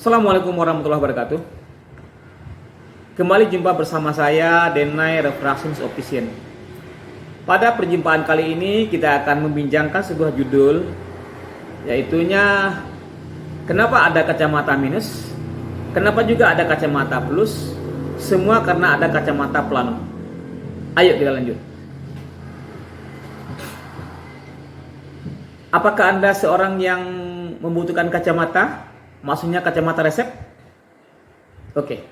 Assalamualaikum warahmatullahi wabarakatuh. Kembali jumpa bersama saya Denai Refractions Optician. Pada perjumpaan kali ini kita akan membincangkan sebuah judul, yaitunya kenapa ada kacamata minus, kenapa juga ada kacamata plus, semua karena ada kacamata plano. Ayo kita lanjut. Apakah Anda seorang yang membutuhkan kacamata? Maksudnya kacamata resep? Oke.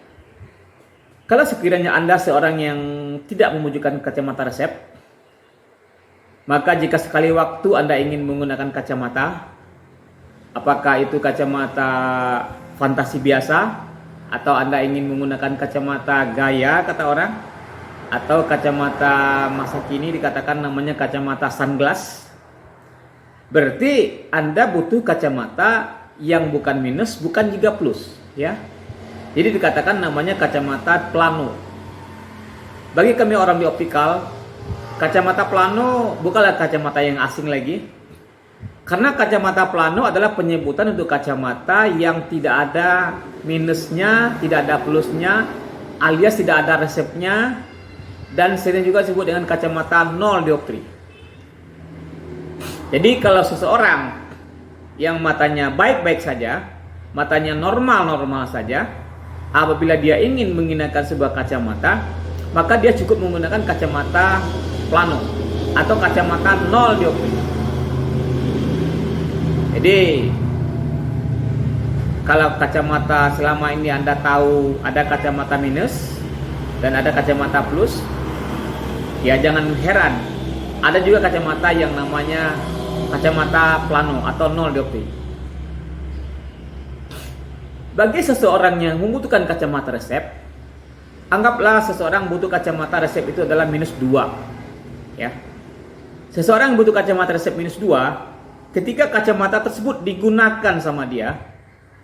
Kalau sekiranya Anda seorang yang tidak membutuhkan kacamata resep, maka jika sekali waktu Anda ingin menggunakan kacamata, apakah itu kacamata fantasi biasa, atau Anda ingin menggunakan kacamata gaya kata orang, atau kacamata masa kini dikatakan namanya kacamata sunglass, berarti Anda butuh kacamata yang bukan minus, bukan juga plus, ya. Jadi dikatakan namanya kacamata plano. Bagi kami orang di optikal, kacamata plano bukanlah kacamata yang asing lagi. Karena kacamata plano adalah penyebutan untuk kacamata yang tidak ada minusnya, tidak ada plusnya, alias tidak ada resepnya, dan sering juga disebut dengan kacamata nol dioptri. Jadi kalau seseorang yang matanya baik-baik saja, matanya normal-normal saja, apabila dia ingin menggunakan sebuah kacamata, maka dia cukup menggunakan kacamata plano atau kacamata nol dioptri. Jadi kalau kacamata selama ini Anda tahu ada kacamata minus dan ada kacamata plus, ya jangan heran, ada juga kacamata yang namanya kacamata plano atau nol dioptri. Bagi seseorang yang membutuhkan kacamata resep, anggaplah seseorang butuh kacamata resep itu adalah minus 2, ya. Seseorang butuh kacamata resep minus 2, ketika kacamata tersebut digunakan sama dia,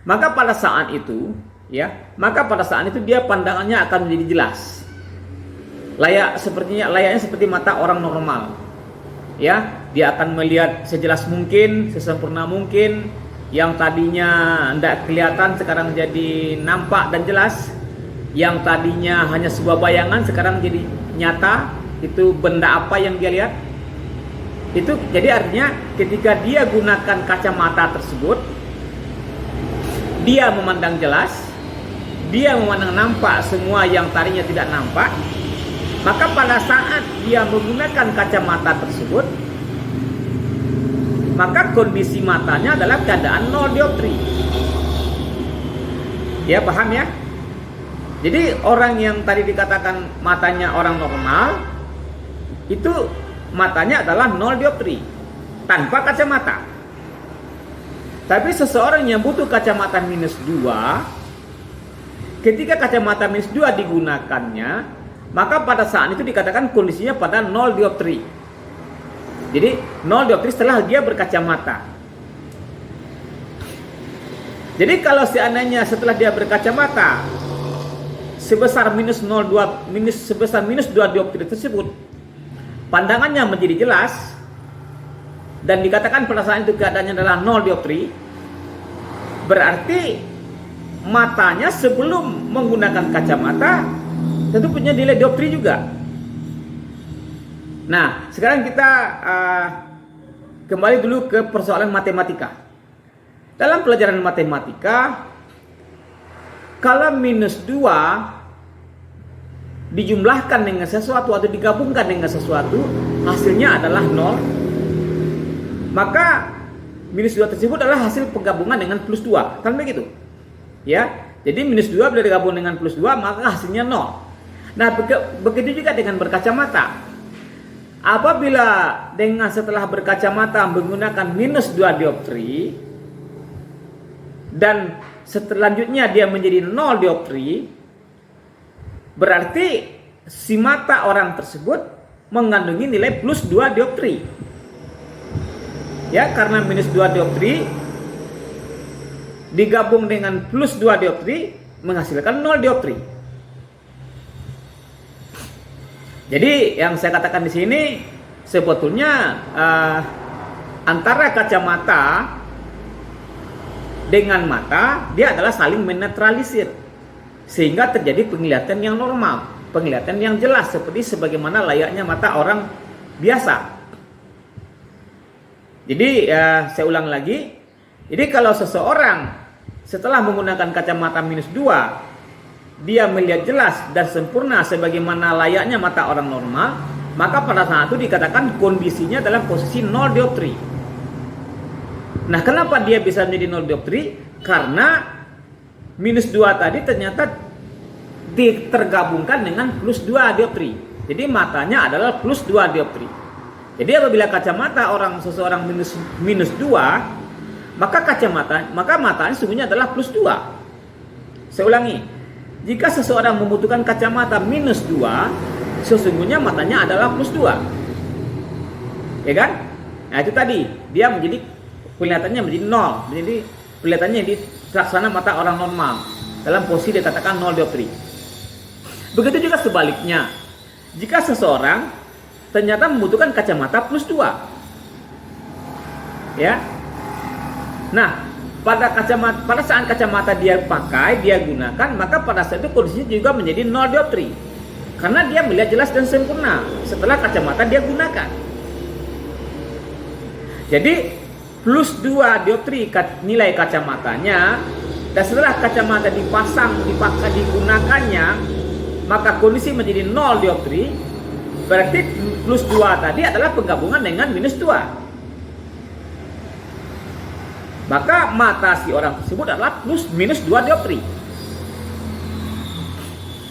maka pada saat itu, ya, dia pandangannya akan menjadi jelas. Layaknya seperti mata orang normal. Ya, dia akan melihat sejelas mungkin, sesempurna mungkin. Yang tadinya tidak kelihatan sekarang jadi nampak dan jelas. Yang tadinya hanya sebuah bayangan sekarang jadi nyata. Itu benda apa yang dia lihat? Itu jadi artinya ketika dia gunakan kacamata tersebut, dia memandang jelas, dia memandang nampak semua yang tadinya tidak nampak. Maka pada saat dia menggunakan kacamata tersebut, maka kondisi matanya adalah keadaan nol dioptri. Ya, paham ya? Jadi orang yang tadi dikatakan matanya orang normal, itu matanya adalah nol dioptri tanpa kacamata. Tapi seseorang yang butuh kacamata minus 2, ketika kacamata minus 2 digunakannya, maka pada saat itu dikatakan kondisinya pada nol dioptri. Jadi nol dioptri setelah dia berkacamata. Jadi kalau seandainya setelah dia berkacamata sebesar minus 2 dioptri tersebut, pandangannya menjadi jelas dan dikatakan pada saat itu keadaannya adalah nol dioptri, berarti matanya sebelum menggunakan kacamata tentu punya nilai dioptri juga. Nah, sekarang kita kembali dulu ke persoalan matematika. Dalam pelajaran matematika, kalau minus 2 dijumlahkan dengan sesuatu atau digabungkan dengan sesuatu, hasilnya adalah 0. Maka minus 2 tersebut adalah hasil penggabungan dengan plus 2. Kan begitu? Ya. Jadi minus 2 bila digabung dengan plus 2, maka hasilnya 0. Nah, begitu juga dengan berkacamata. Apabila setelah berkacamata menggunakan minus 2 dioptri dan selanjutnya dia menjadi 0 dioptri, berarti si mata orang tersebut mengandungi nilai plus 2 dioptri. Ya, karena minus 2 dioptri digabung dengan plus 2 dioptri menghasilkan 0 dioptri. Jadi yang saya katakan di sini sebetulnya antara kacamata dengan mata, dia adalah saling menetralisir. Sehingga terjadi penglihatan yang normal, penglihatan yang jelas seperti sebagaimana layaknya mata orang biasa. Jadi saya ulang lagi. Jadi kalau seseorang setelah menggunakan kacamata -2, dia melihat jelas dan sempurna sebagaimana layaknya mata orang normal, maka pada saat itu dikatakan kondisinya dalam posisi 0 dioptri. Nah, kenapa dia bisa menjadi 0 dioptri? Karena -2 tadi ternyata tergabungkan dengan +2 dioptri. Jadi matanya adalah +2 dioptri. Jadi apabila kacamata seseorang -2, maka matanya sesungguhnya adalah +2. Saya ulangi. Jika seseorang membutuhkan kacamata -2, sesungguhnya matanya adalah +2. Ya kan? Nah, itu tadi dia menjadi kelihatannya menjadi 0. Jadi kelihatannya di laksana mata orang normal. Dalam posisi dikatakan 0 dioptri. Begitu juga sebaliknya. Jika seseorang ternyata membutuhkan kacamata +2. Ya. Nah, pada saat kacamata dia pakai, dia gunakan, maka pada saat itu kondisinya juga menjadi 0 dioptri. Karena dia melihat jelas dan sempurna setelah kacamata dia gunakan. Jadi +2 dioptri nilai kacamatanya, dan setelah kacamata dipakai digunakannya, maka kondisi menjadi 0 dioptri. Berarti +2 tadi adalah penggabungan dengan -2. Maka mata si orang tersebut adalah +-2 dioptri.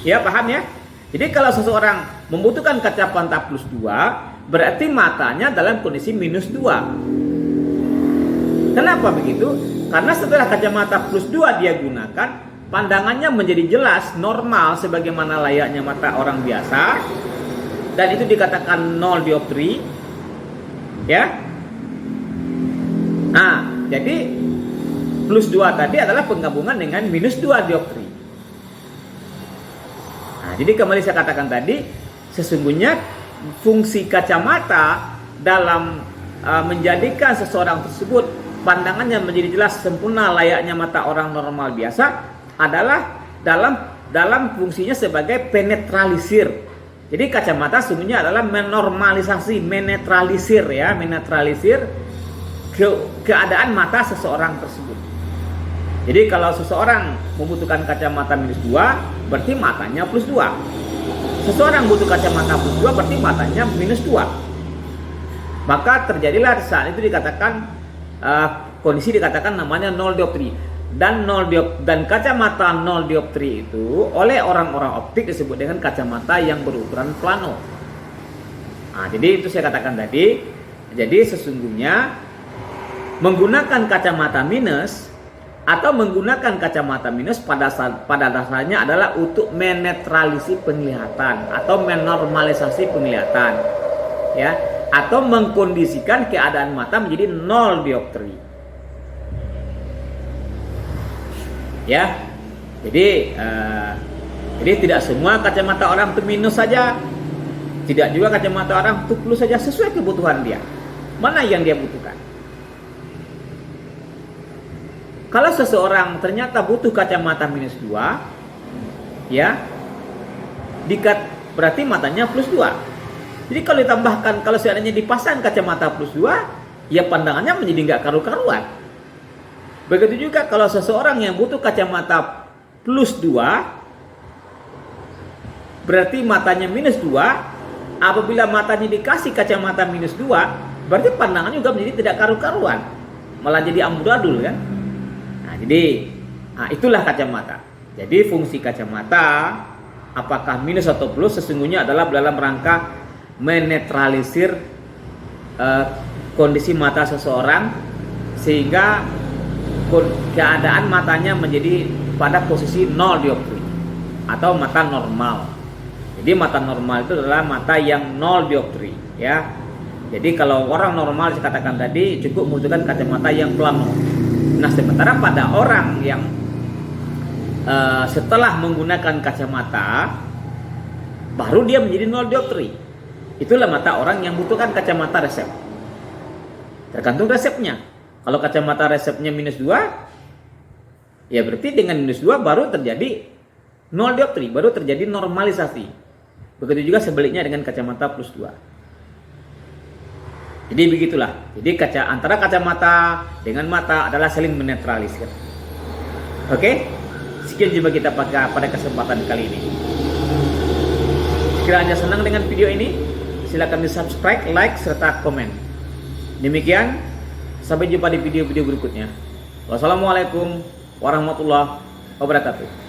Ya, paham ya? Jadi kalau seseorang membutuhkan kacamata +2, berarti matanya dalam kondisi -2. Kenapa begitu? Karena setelah kacamata +2 dia gunakan, pandangannya menjadi jelas, normal sebagaimana layaknya mata orang biasa. Dan itu dikatakan 0 dioptri. Ya. Nah, jadi +2 tadi adalah penggabungan dengan -2 dioptri. Nah, jadi kembali saya katakan tadi, sesungguhnya fungsi kacamata dalam menjadikan seseorang tersebut pandangannya menjadi jelas sempurna layaknya mata orang normal biasa adalah dalam fungsinya sebagai penetralisir. Jadi kacamata sesungguhnya adalah menormalisasi, menetralisir keadaan mata seseorang tersebut. Jadi kalau seseorang membutuhkan kacamata -2, berarti matanya +2. Seseorang butuh kacamata +2, berarti matanya -2. Maka terjadilah saat itu dikatakan kondisi dikatakan namanya 0 dioptri. Dan kacamata 0 dioptri itu oleh orang-orang optik disebut dengan kacamata yang berukuran plano. Nah, jadi itu saya katakan tadi. Jadi sesungguhnya menggunakan kacamata minus atau menggunakan kacamata minus pada dasarnya adalah untuk menetralisir penglihatan atau menormalisasi penglihatan, ya, atau mengkondisikan keadaan mata menjadi 0 dioptri. Ya, jadi tidak semua kacamata orang itu minus saja, tidak juga kacamata orang itu plus saja, sesuai kebutuhan dia. Mana yang dia butuhkan? Kalau seseorang ternyata butuh kacamata -2, ya, berarti matanya +2. Jadi kalau ditambahkan, kalau seandainya dipasang kacamata +2, ya pandangannya menjadi nggak karu-karuan. Begitu juga kalau seseorang yang butuh kacamata +2, berarti matanya -2. Apabila matanya dikasih kacamata -2, berarti pandangannya juga menjadi tidak karu-karuan, malah jadi amburadul kan. Nah, jadi itulah kacamata. Jadi fungsi kacamata apakah minus atau plus sesungguhnya adalah dalam rangka menetralisir kondisi mata seseorang sehingga keadaan matanya menjadi pada posisi 0 dioptri atau mata normal. Jadi mata normal itu adalah mata yang 0 dioptri, ya. Jadi kalau orang normal dikatakan tadi cukup membutuhkan kacamata yang plano. Nah, sementara pada orang yang setelah menggunakan kacamata baru dia menjadi 0 dioptri. Itulah mata orang yang membutuhkan kacamata resep. Tergantung resepnya. Kalau kacamata resepnya -2, Ya berarti dengan minus 2 baru terjadi 0 dioptri, baru terjadi normalisasi. Begitu juga sebaliknya dengan kacamata plus 2. Jadi begitulah. Jadi antara kacamata dengan mata adalah saling menetralisir. Oke? Sekian jumpa kita pada kesempatan kali ini. Jika Anda senang dengan video ini, silakan di subscribe, like, serta komen. Demikian, sampai jumpa di video-video berikutnya. Wassalamualaikum warahmatullahi wabarakatuh.